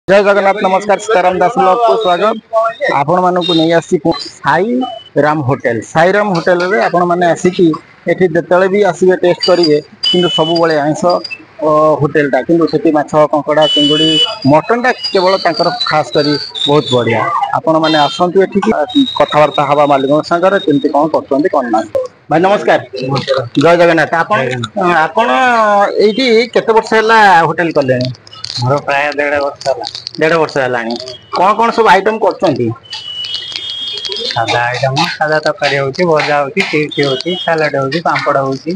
जय जगन्नाथ नमस्कार सीताराम दास ब्लॉग को स्वागत आपण मानक नहीं आसी साई राम होटेल रे आपण माने आसिकी एठी जतले भी आसीबे टेस्ट करिवे किंतु सब बळे आइंस होटेल टा किंतु सेठी माछ कंकड़ा चिंगुड़ी मटन टा केवल तांकर खास करी बहुत बढ़िया आपण माने आसंतु एठी कथावार्ता हवा मालिक संगर केमती कोन करछन्ती कोन ना भाई नमस्कार जय जगन्नाथ आपण एठी केते वर्ष हला होटेल कले मोर प्राय 1.5 वर्ष है कौन कौन सब आइटम कर सादा आइटम सादा तरकारी होची भजा होची टिकी होची सलाड होची पापड़ होची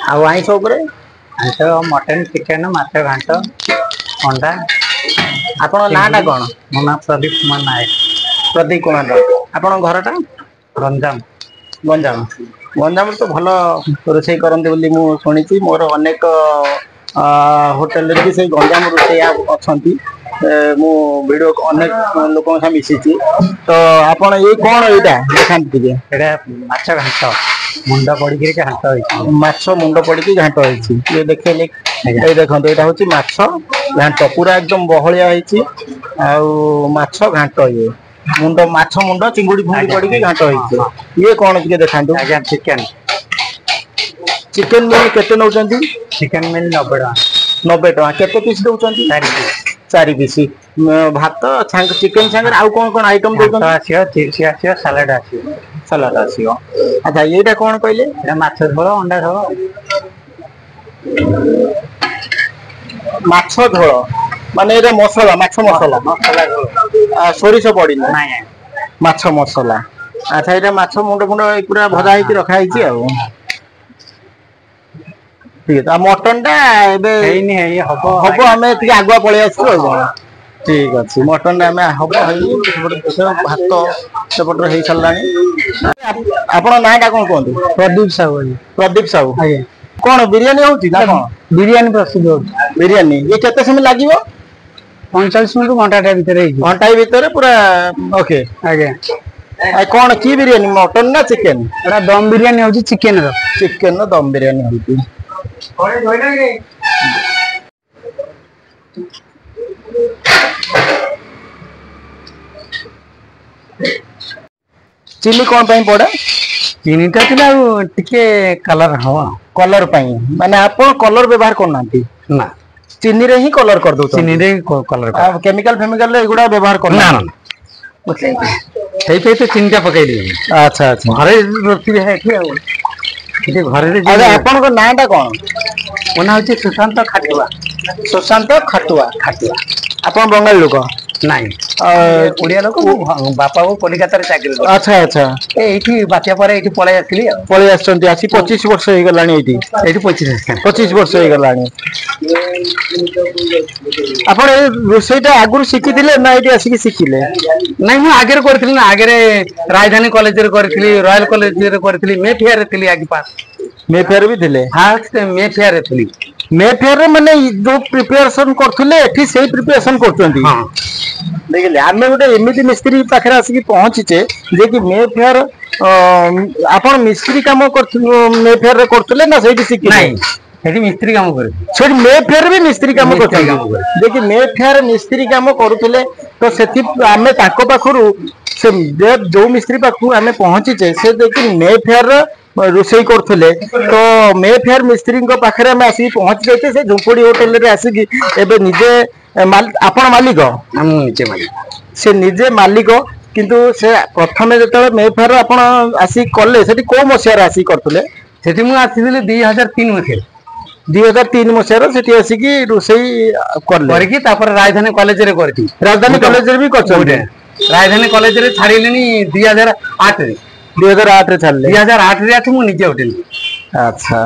आइंस आइंस मटन चिकेन माछ घांट अंडा आपन नाटा कोन मो नाम प्रदीप कुमार नायक प्रदीप कुमार आपन घरटा गंजाम गंजाम गंजाम तो भलो रोसई करंते बोली मु सुनिची मोर अनेक होटेल रे से गंजाम रोसैया अच्छी मु वीडियो अनेक लोक मिसी तो आपन ये कौन यहाँ देखा माछ घाट मुंड पड़ी घाट माछ मुंड पड़ी घाट ये देखे ये देखो यहाँ हूँ माछ घाट पूरा एकदम बहलिया माछ घाट ये मुंड माछ मुंड चिंगुड़ी फुंगुड़ी पड़ी घाट ये कौन टे देखा चिकेन चिकेन मिल केते नौचंती चिकेन मिल 90 टका केते पीस दउचंती 4 पीस भात छांग चिकेन छांग आउ कोन कोन आइटम दउचंती आसियो चिप्स आसियो सलाड आसियो अच्छा एटा कोन कहले एटा माछ झोल अंडा झोल माछ झोल माने एटा मसाला माछ मसाला झोल सोरिस पड़ी ना माछ मसाला अच्छा एटा माछ मुंड मुंड पूरा भजा हेकि रखा हेछि आ ठीक है मटन टा हम आम आगुआ पलि आस ठीक अच्छे मटन हम भात सेपट हो सारा आप नाटा कौन कहते प्रदीप साहू कौन बिरियानी हो बिरियानी प्रस्तुत हो बिरियानी ये केते समय लगे 45 मिनट घंटा भितर पूरा ओके आज्ञा कौन की बिरियानी मटन ना चिकेन दम बिरियानी हो चिकेन दम बिरियानी हो चिली कौन पाई पड़ा चीनी टे कलर हम कलर पाई माने आप कलर व्यवहार करना ना चीनी रे ही कलर कर दो चीनी रे कलर केमिकल फेमिकल रे एगुडा व्यवहार करना ना तो चीनी टा पकई दी अच्छा अच्छा घरे रोटी है कि घरे अरे आपन को नाटा कौन मो ना होची सुशांत खटुआ आपन बंगाली लोक नहीं ओडिया लोक बापा वो कोलकाता रे चाकरी अच्छा अच्छा एठी बातिया पर एठी पळे आसली पळे आछंती आसी 25 वर्ष हे गलानी एठी 25 वर्ष हे गलानी आपण रोसेटा आगुर शिखिथिले ना एठी आसी शिखिले नहीं मु आगे करथिली ना आगे राजधानी कॉलेज रे करथिली रॉयल कॉलेज रे करथिली मे फेयर रे थिली आगे पास मे फेयर भी थिले हां मे फेयर रे थिली मे फेयर रे माने जो प्रिपरेशन करथुले एठी सेही प्रिपरेशन करथंती हां देखले आमे गोटे एमिति मिस्त्री पाखरे आसी पहुंचीचे जे कि मे फेयर आपण मिस्त्री काम करथु मे फेयर रे करथुले ना सेही सिखि नहीं सेठी मिस्त्री काम करे सेठी मे फेयर भी मिस्त्री काम करथुले जे कि मे फेयर मिस्त्री काम करूथले तो सेठी आमे ताको पाखरु से जो मिस्त्री पाखु आमे पहुंचीचे से देखि मे फेयर रोसई करथुले तो मे फेयर मिस्त्री को पाखरे आमे आसी पहुंच जाइते से झुंपड़ी होटल रे आसी एबे निजे आपण मालिक निजे मालिक से निजे मालिक किंतु से प्रथम जतले मे फेयर आपण आसी करले सेठी को मसिया आसी करथुले सेठी मु आसीले 2003 मसिया 2003 मसिया सेठी आसी की रोसई करले करकी तापर राजधानी कॉलेज रे करथि राजधानी कॉलेज रे भी करछन राजधानी कॉलेज रे छाड़िलेनी 2008 रे 2008 रे छाड़ले 2008 रे आथि मु निजे होटल अच्छा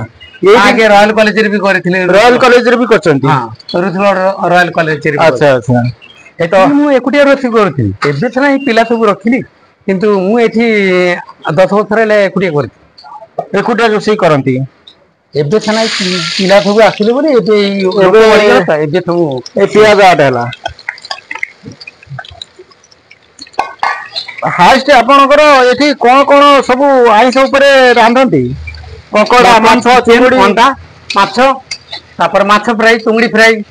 ये आगे रॉयल कॉलेज रे भी करथिले रॉयल कॉलेज रे भी करछन हां रुथलोड रॉयल कॉलेज रे अच्छा अच्छा एतो मु एकुटिया रोथि करथि एबे थना ही पिला सब रखिली किंतु मु एठी 10 वर्ष रे एकुटिया करथि एकुटिया रोसई करंती एबे थना पिला सब आसिले बोले एबे तो ए पियाज आट हला हास्ट आपनकर एठी कोन कोन सब आइंस ऊपर रांधंती कंकड़ा माछ चिंगुड़ी अंडा माछ तापर माछ फ्राई चिंगुड़ी फ्राई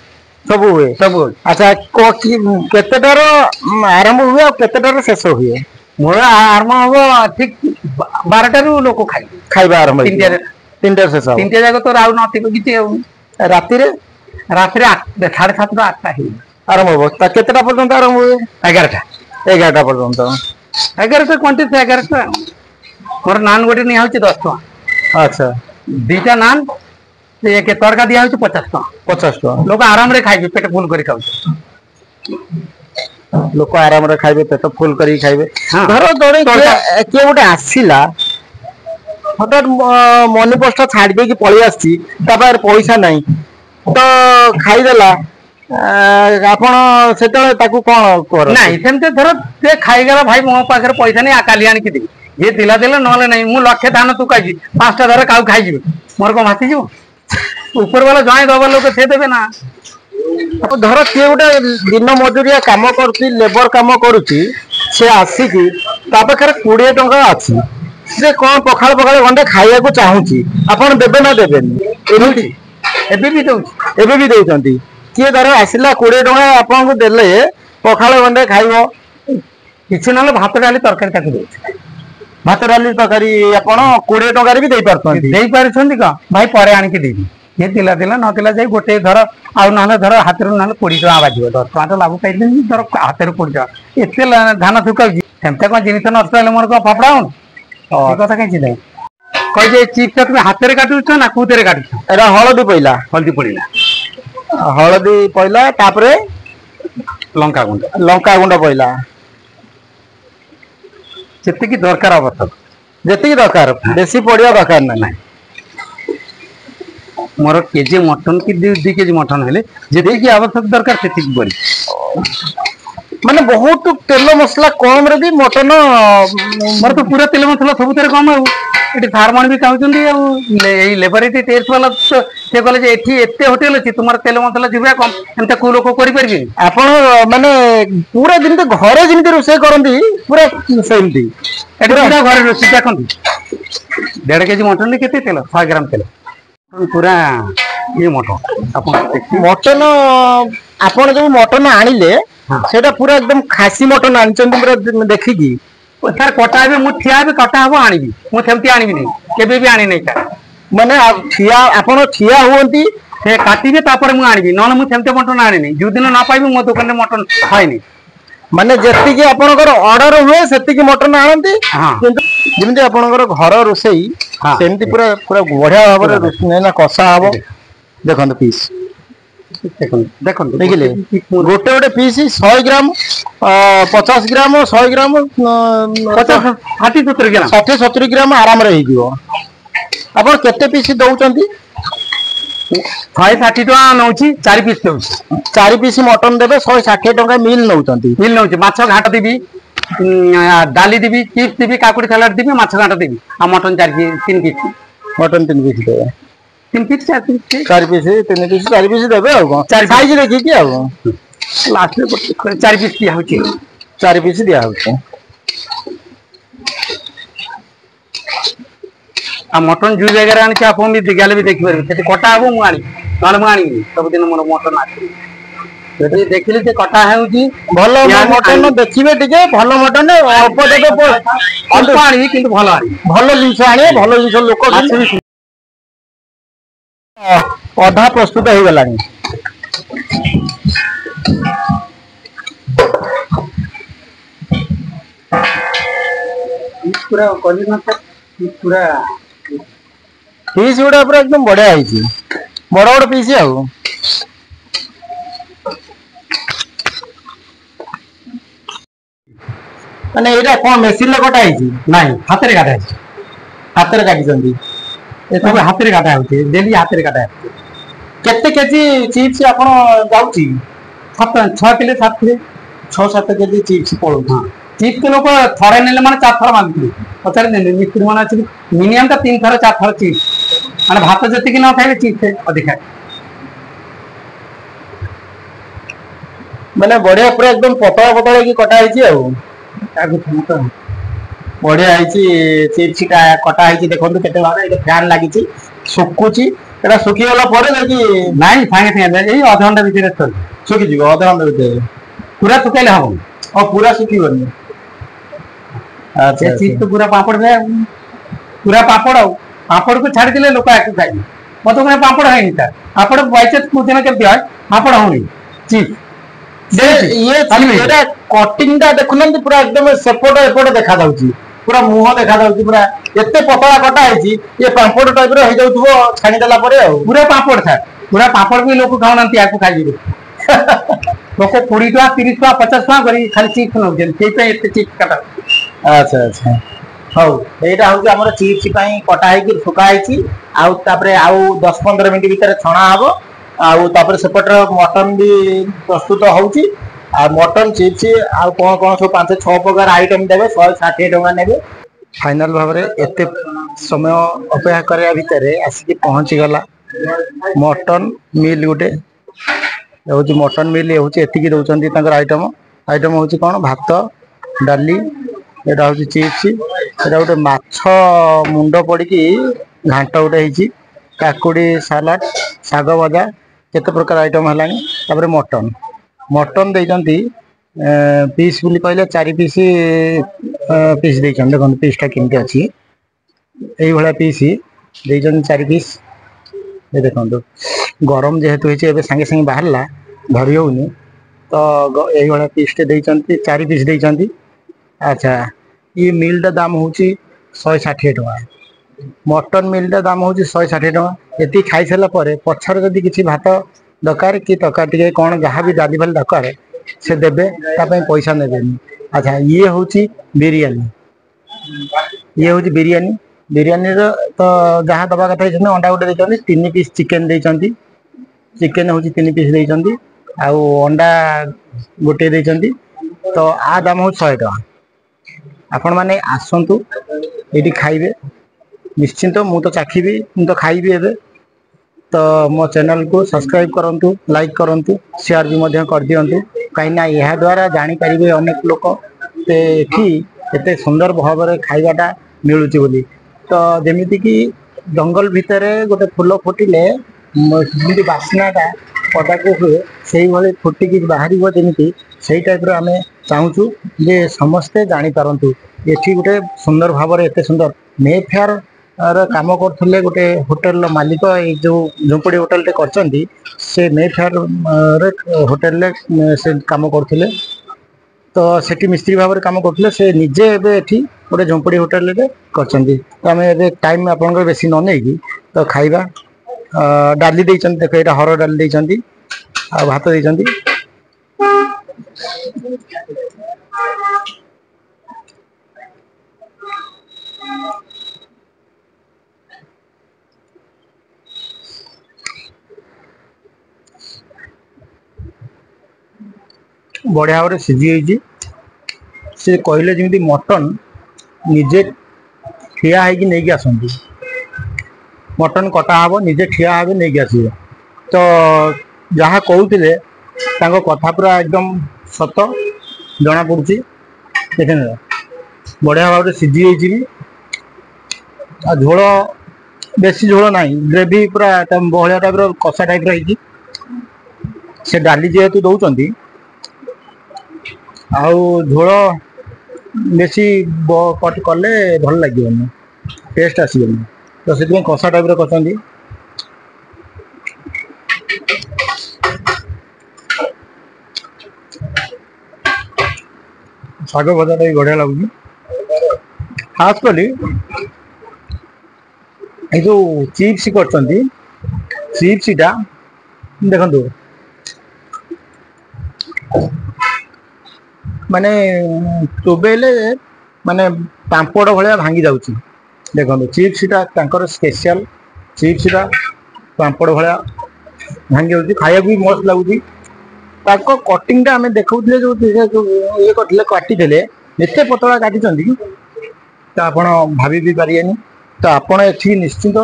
सब हुए सब अच्छा केतेटार आरंभ हुए और केतेटार शेष हुए मोर आरंभ हम ठीक 12 रु लोक खाइबा आरंभ तीनटा शेष हो तीन जाक तो राउ नथिबो किछि राति रे रात्रि 7:30 8टा ही आरंभ हो केतेटा पर्यंत आरंभ हुए 11टा 11टा पर्यंत 11टा क्वांटिटी 11टा मोर नान गोटे नि होछि 10 टका अच्छा दुईटा नान एक तड़का दिया होछि 50 टका 50 टका लोक आराम रे खाइबे पेट फुल करी खाउ लोक आराम रे खाइबे पेट फुल करी खाइबे धर जड़े के गोटे आसीला हठात मनी पोस्ट छाड़ दे कि पळी आसी ता पार पैसा नहीं तो खाइदेला आपण सेतले ताकू कोन कर नहीं सेमते धर ते खाइगला भाई मो पाखर पैसा नहीं आकाली आनी कि ये दिला दिला नले नहीं मु लक्ष्य धान तू खाइजी 5टा धर काउ खाइजी मोर को भासी जो ऊपर वाला जय दबा लोक से देबे ना धर किए गोटे दिन मजूरिया काम करुची लेबर काम करुची से आसी की ता पाखर 20 टका अछि से कोन पखाल पखाल गंडे खाइया को चाहूची आपण देबे ना देबेनी एनुची एबे भी देउचंती किए धर आसिला 20 टका आपन को देले पखाल गंडे खाइबो किछि नले भात डाली तरकारी काटी दे भात डाली तरकारी आपण 20 टका रे भी देई परतंती देई पारछंती का भाई परे आनी के देबी ये दिला दिला न दिला जाई गोटे धर आ नहले धर हाथ रो नहले 20 टका बाजिबो 10 टका तो लाभ पाइलेनी धर हाथ रो 20 टका एते धान थुका सेमता को जिनिस नष्ट होले मोर को फाफड़ाउन ए कथा कहि दे कहि जे चीप तक में हाथ रे काटु छ ना कुते रे काटु छ एरा हळदी हल्दी पड़िला हळदी पइला तापरे लंका गुंड पइला जेतिकी दरकार आवश्यक जेतिकी दरकार बेसी पड़िया दरकार ना मोर केजी मटन की 2 केजी मटन हेले जेतिकी आवश्यक दरकार सेतिकी पड़ी माने बहुत तेल मसला कम रे भी मटन मोर तो पूरा तेल मसला सब तेरे कम आउ एटी फार्मन भी कहउचंदी आ एई लेबरिटी टेस्ट वाला से कहले जे एठी एते होटल अछि तुमार तेल मसला जिबा कम एंता को लोक करि परबे आपण माने पूरा दिन तो घरे जिंती रोसे करंदी पूरा सेमती एटी पूरा घरे रोसे देखंदी 1.5 केजी मटन ने केते तेल 100 ग्राम तेल पूरा ये मटन आपण जो मटन आनिले सेटा पूरा एकदम खासी मटन आनिचंदी पूरा देखिकी सर कटा बे मु ठिया बे कटा हबो आनिबी मु थेमती आनिबी नै केबे भी आनि नै का माने ठिया आपण ठिया होंती से काटिबे तापर मु आनिबी नन मु थेमते मटन आनि नै जो दिन ना पाइबी मो दुकान रे मटन खाइ नै माने जेतिकी आपनकर ऑर्डर हुए सेतिकी मटन आनंती किंतु जेमती आपनकर घर रोसई सेमती पूरा पूरा बढ़िया भाबरे रोसने ना कसा हबो देखंत पीस देखंत देखिले गोटे गोटे पीस 100 ग्राम 50 ग्राम 100 ग्राम 50 70 ग्राम 60 70 ग्राम आराम रे हिजिवो आपण केते पीस दउचंती 160 टका नउची 4 पीस दउची 4 पीस मटन देबे 160 टका मिल नउचंती मिल नउची माछ घाट देबी डाली देबी चिप्स देबी काकुड़ी सलाड देबी माछ घाट देबी आ मटन 3 पीस मटन 3 पीस देबे 3 piece 4 piece 4 piece 3 piece 4 piece देबे आ साइज देखि कि आ लास्ट में 4 पीस दिया होची 4 पीस दिया होची आ मटन जु जगह आनी आपन भी दिगाले भी देखि परबे सेते कटा हबो मु आनी नले मु आनी सब दिन मोर मटन आसी सेते देखिले जे कटा हेउची भलो मटन देखिबे टिके भलो मटन अल्प देबे अल्प आनी किंतु भलो आनी भलो जिंस आनी भलो जिंस लोक अधा प्रस्तुत हो गलानी पूरा कली न पूरा पीस गुड़ा पूरा एकदम बढ़िया है बड़ बड़ पीस आउ माने एटा कोन मेसिन ले कटा है नाही हाथ रे काटा है हाथ रे काटी जंदी ए सब हाथ रे काटा है डेली हाथ रे काटा है केते केजी चिप्स आपण जाउची 6 किलो 7 किलो 6-7 केजी चिप्स पड़ो हां चिप्स के लोक थरे नेले माने 4 थर मांगती पचार ने मिस्त्री माने अछि मिनिमम का 3 थर 4 थर चिप्स माने भात जति कि न खाइले चिप्स अधिक माने बढ़िया पूरा एकदम पतला पतला की कटा है आ बढ़िया है चिप्स का कटा है देखो केते भाग फैन लगी सुकुची এটা শুকিগଲା ପରେ ଯାଇକି ନାଇଁ ସାଙ୍ଗେ ସାଙ୍ଗେ ଏଇ ଅଧଘଣ୍ଟା ଭିତରେ ଶୁଖିଯିବ ଅଧଘଣ୍ଟା ଭିତରେ ପୁରା ଶୁଖେଇଲେ ହବନି ପୁରା ଶୁଖିବନି ସେ ଚିଜ ତ ପୁରା ପାମ୍ପଡ଼ ପୁରା ପାମ୍ପଡ଼ ଆଉ ପାମ୍ପଡ଼କୁ ଛାଡ଼ିଦେଲେ ଲୋକ ଆକୁ ଖାଇବେ ମତେ କଣ ପାମ୍ପଡ଼ ହେଇନି ତା ପାମ୍ପଡ଼ ବାଇଚାନ୍ସ କୋଉ ଦିନ କେମିତି হয় ପାମ୍ପଡ଼ ହଉନି ଚିପ୍ କଟିଂ ଟା ଦେଖୁନାହାନ୍ତି ପୁରା ଏକଦମ ସେପଟ ଏପଟ ଦେଖାଯାଉଛି ପୁରା ମୁହଁ ଦେଖାଯାଉଛି ପୁରା ଏତେ ପତଳା କଟା ହେଇଛି ଇଏ ପାମ୍ପଡ଼ ଟାଇପ ର ହେଇଯାଉଥିବ ଛାଣିଦେଲା ପରେ ଆଉ ପୁରା ପାମ୍ପଡ଼ ସାର୍ ପୁରା ପାମ୍ପଡ଼ ବି ଲୋକ ଖାଉନାହାନ୍ତି ଆକୁ ଖାଇଯିବେ ଲୋକ 20 ଟଙ୍କା 30 ଟଙ୍କା 50 ଟଙ୍କା କରି ଖାଲି ଚିପ୍ସ ନେଉଛନ୍ତି ସେଇଥିପାଇଁ ଏତେ ଚିପ୍ସ କାଟା ଆଚ୍ଛା ଆଚ୍ଛା ହଉ ଏଇଟା ହଉଛି ଆମର ଚିପ୍ସ ପାଇଁ କଟା ହେଇକି ଶୁଖା ହେଇଛି ଆଉ ତାପରେ ଆଉ 10-15 ମିନିଟ୍ ଭିତରେ ଛଣା ହବ ଆଉ ତାପରେ ସେପଟର ମଟନ ବି ପ୍ରସ୍ତୁତ ହଉଛି ଆଉ ମଟନ ଚିପ୍ସ ଆଉ କଣ କଣ ସବୁ 5-6 ପ୍ରକାର ଆଇଟମ ଦେବେ 160 ଟଙ୍କା ନେବେ ଫାଇନାଲ ଭାବରେ ଏତେ ସମୟ ଅପେକ୍ଷା କରିବା ଭିତରେ ଆସିକି ପହଞ୍ଚିଗଲା ମଟନ ମିଲ୍ ଗୋଟେ ହଉଛି ମଟନ ମିଲ୍ ହଉଛି ଏତିକି ଦଉଛନ୍ତି ତାଙ୍କର ଆଇଟମ ହଉଛି କଣ ଭାତ ଡାଲି ଏଇଟା ହଉଛି ଚିପ୍ସ ଏଇଟା ଗୋଟେ ମାଛ ମୁଣ୍ଡ ପଡିକି ଘାଣ୍ଟ ଗୋଟେ ହେଇଛି କାକୁଡି ସାଲାଡ ଶାଗ ଭଜା କେତେ ପ୍ରକାର ଆଇଟମ ହେଲାଣି ତାପରେ ମଟନ ଦେଇଛନ୍ତି ପିସ୍ ବୋଲି କହିଲେ 4 ପିସ୍ ଦେଇଛନ୍ତି ଦେଖନ୍ତୁ ପିସ୍ ଟା କେମିତି ଅଛି এইଭଳିଆ ପିସ୍ ଦେଇଛନ୍ତି 4 ପିସ୍ ଦେଖନ୍ତୁ ଗରମ ଯେହେତୁ ହେଇଛି ଏବେ ସାଙ୍ଗେ ସାଙ୍ଗେ ବାହାରିଲା ଧରି ହଉନି ତ এইଭଳିଆ ପିସ୍ ଟେ ଦେଇଛନ୍ତି 4 ପିସ୍ ଦେଇଛନ୍ତି ଆଚ୍ଛା ये मिल टा दाम हूँ 160 टका मटन मिल टा दाम हूँ 160 टका ये खाई सारा पछर जदि किसी भात दरकार कि तरकार टे कौन जहाँ भी डाली भाली दरकार से देवे पैसा ने अच्छा ये हूँ बिरियानी बिरियानी बिरियानी तो जहाँ दबा कथा अंडा गोटे देते 3 पीस चिकेन देते चिकेन हूँ 3 पीस देते आउ अंडा गोटे देते तो आ दाम हूँ 100 टका आपण माने आसंतु ये खाइबे निश्चिंत मु तो चाखीबी मु तो खाइबी एबे तो मो चैनल को सब्सक्राइब करंतु लाइक करंतु शेयर भी मध्य कर दियंतु कहीं ना यह द्वारा जानी पारिबे अनेक लोक ते एठी एते सुंदर भाव रे खाइबाटा मिलुची बोली तो जेमिति कि जंगल भितरे गोटे फूल फुटिले जेमिति बास्नाटा पदाको हुए सेही भली फुटिकी बाहरिबो जेमिति सेही टाइप रो आमे चाहूचु जे समस्ते जानी पारंतु एठी गोटे सुंदर भाव रे एते सुंदर मे फेयर काम करथले गोटे होटल मालिक ए जो झोपड़ी होटल टे करचंदी से मे फेयर रे होटल ले से काम करथले तो सेठी मिस्त्री भाव रे काम करथले से निजे एबे एठी गोटे झोपड़ी होटल रे करचंदी तो हमें एबे टाइम आपन बेसी न नेगी तो खाइबा डाली देचंदी देखो एटा हरो डाली देचंदी आ भात देचंदी बढ़िया भाव सीझी से कहले जमी मटन निजे ठिया है नहीं आसती मटन कटा हम निजे ठिया हे नहीं आसवे तो जहाँ कहते कथा पूरा एकदम सत जना पड़ी देखे बढ़िया भाव सीझी झोल बेसी झोल ना ग्रेवी पूरा बहलिया टाइप कषा टाइप से डाली जेहेतु दौरान आउ झोल बेसी कट कले भल लगे टेस्ट आसबनी तो से कषा टाइप करते शाग भजा भी बढ़िया लगुच खास कर जो चिप्स करचंदी चिप्सटा देखो माने चोबेले माने पांपड़ भाया भांगी जाउची देखो चिप्सटा तांकर स्पेशल चिप्सटा पांपड़ भाया भांगी जाउची खाया भी मस्त लगुची ताको कटिंग टा हमें देखौथले जो ये करथले काटी देले एते पतला काटी चंदी तो आपण भाभी भी पारियनी तो आपण एठी निश्चित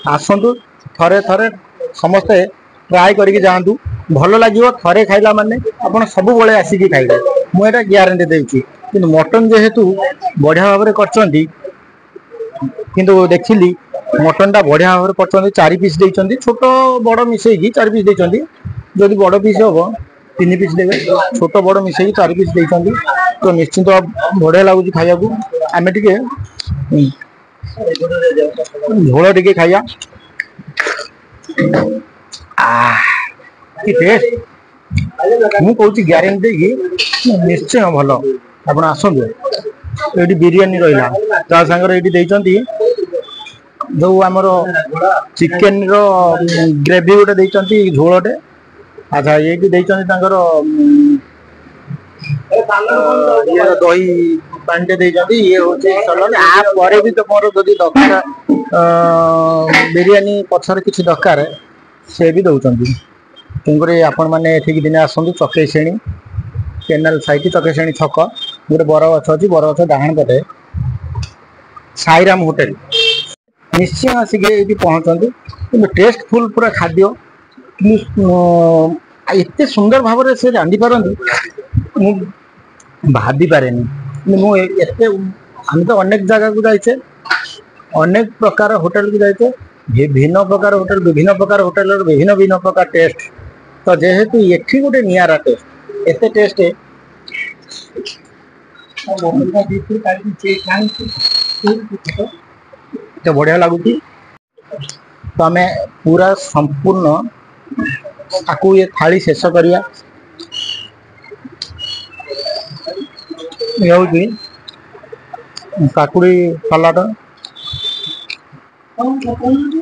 आसंतु थरे थरे समस्ते ट्राई करके जातु भल लगे थे खाइला माने आपण सब बड़े आसिक खाइबे मुझे ग्यारंटी देछि कि मटन जेहेतु बढ़िया भाव में करचंदी किंतु देखिली मटन टा बढ़िया भाव कर 4 पीस देइछन्ती छोट बड़ मिसेकी 4 पीस देइछन्ती जदि बड़ पीस हबो 3 पीस देबे छोट बड़ मिसेकी 4 पीस देइछन्ती तो निश्चित बढ़िया लागुची खाया को आमे टिके झोल टिके खाया कि टेस्ट मु कहूची ग्यारंटी की निश्चय भल आपण आसंतु एटी बिरियानी रहिला ता संगर एटी देइछन्ती जो आमर चिकेन रो ग्रेवी गोटे देइछन्ती झोलटे अच्छा ये देइछन्ती तांकर ये दही पांडे देइछन्ती ये होचे सलाद आ परे भी तो मोर जदी दरकार बिरियानी पछर किछि दरकार से भी दउछन्ती तुमरे आपण माने एठिक दिने आसंतु चके श्रेणी केनाल साइट चके श्रेणी छक गोटे बर गछ अछि बर गछ डाहाण पटे साईराम होटल निश्चय आसिक ये पहुँचते कि टेस्टफुल पूरा खाद्य एत सुंदर भाव से रांधि पारती भाभी पारे मुझे आम तो अनेक जगह को जाइए अनेक प्रकार होटल को जाइए विभिन्न प्रकार होटल विभिन्न भिन्न प्रकार टेस्ट तो जेहेतु ये गोटे निरा टेस्ट एत टेस्ट तो बढ़िया लगुच तो आम पूरा संपूर्ण आपको ये थाली शेष करिया काकुड़ी सलाड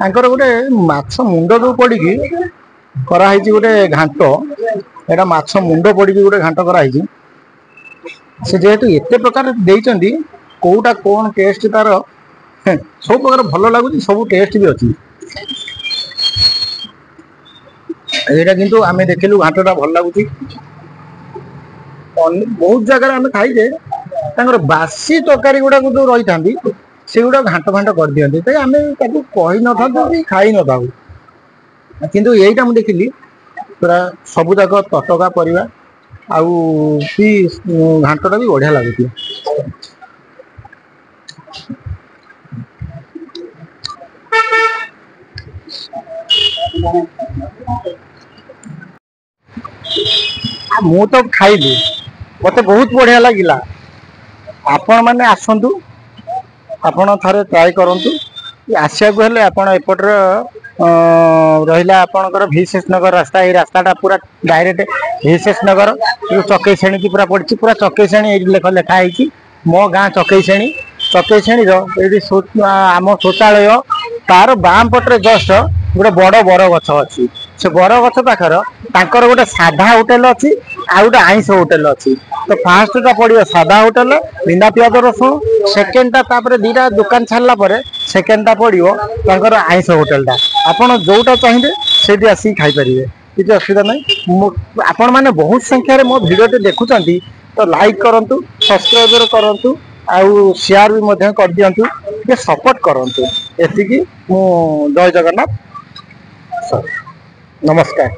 आंकर गोटे माछ मुंड जो पड़ी कराई गोटे घांट एटा माछ मुंड पड़ी गोटे घांट कराई से जेहेतु एते प्रकार देइचंदी कोउटा कोन टेस्ट तार सब प्रकार भल लगुच सब टेस्ट भी अच्छी यहाँ किंतु आम देखिलु घाटटा भल लगुच बहुत जगह आम खाइजे बासी तरकारी गुड़ा जो रही था से गुड़ा घाट फांट कर दिखते तो आम कही न था खाई न था किंतु यहीटा मुझे देखिली पूरा सबुजाक तटका परिवा आउ घाटटा भी बढ़िया लगुच मु तो खाइली मत बहुत बढ़िया लगिला आपण मैंने आसतु आपण थे ट्राए करूँ आसिया को हेले आपण एपटर रहा आपणकर भिशेष नगर रास्ता ये रास्ताटा पूरा डायरेक्ट भिशेष नगर चकई श्रेणी की पूरा पड़ी पूरा चकई श्रेणी लिखाई मो गाँ चकई श्रेणी आम शौचालय तार बाम पटे जस्ट गोटे बड़ बर गछ अच्छी से बर गछ पाखर तांकर गोटे साधा होटेल अच्छी आ गोटे आइंस होटेल अच्छी तो फास्टा पड़ो साधा होटेल बिना पियाज रसुण सेकेंडटा तापर दीटा दुकान छाड़ला सेकेंडटा पड़ो तांकर आइंस होटेलटा आपड़ जोटा चाहिए से आसिक खाईपारे किसी असुविधा ना आपण मैंने बहुत संख्यार मो भिडियो देखुं तो लाइक करूँ सब्सक्राइब करूँ आउ शेयर भी कर दिंतु सपोर्ट करूँ एति जय जगन्नाथ नमस्कार।